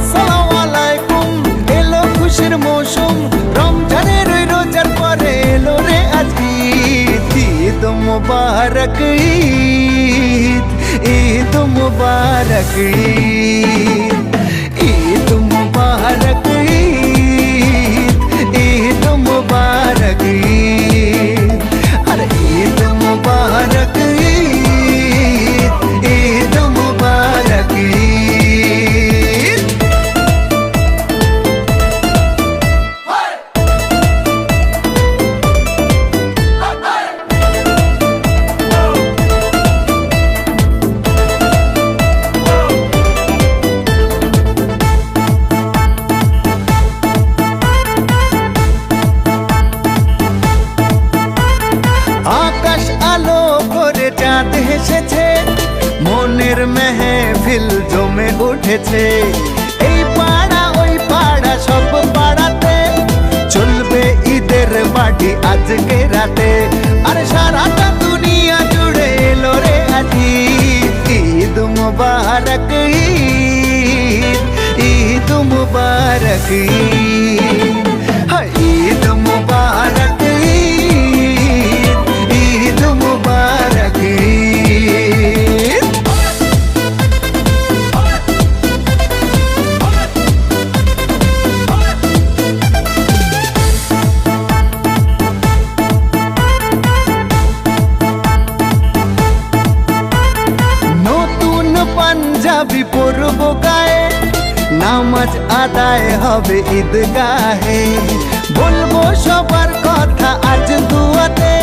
আসসালামু আলাইকুম, এলো খুশির মৌসুম, রমজানের রোজার পরে এলো রে আজ ঈদ। ঈদ মুবারক ঈদ, ঈদ মুবারক ঈদ, ঈদ মুবারক ঈদ, ঈদ মুবারক ঈদ, আরে ঈদ মুবারক ঈদ, ঈদ মুবারক ঈদ। আকাশ আলো করে চাঁদ হেসেছে, মনের মেহফিল জমে উঠেছে। এই পাড়া ওই পাড়া সব পাড়াতে চলবে ঈদের পার্টি আজকে রাতে। আর সারাটা দুনিয়া জুড়ে এলো রে আজ ঈদ। ঈদ মুবারক ঈদ, ঈদ মুবারক ঈদ, হায় ঈদ মুবারক ঈদ, ঈদ মুবারক ঈদ। নতুন পাঞ্জাবি পরব গায়ে, নামাজ আদায় হবে ঈদগাহে। বলবো সবার কথা আজ দুয়াতে,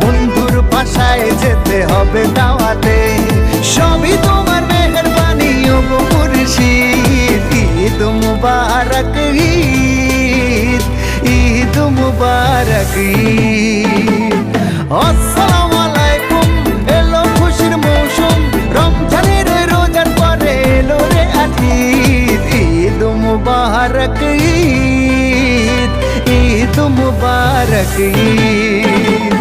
বন্ধুর বাসায় যেতে হবে দাওয়াতে। সবই তোমার মেহেরবানি ও গো মুর্শিদ। ঈদ মুবারক ঈদ, ঈদ মুবারক ঈদ। আসসালামু আলাইকুম, এলো খুশির মৌসুম, রমজানের রোজার পরে এলো রে আজ ঈদ। ঈদ মুবারক ঈদ, ঈদ মুবারক ঈদ।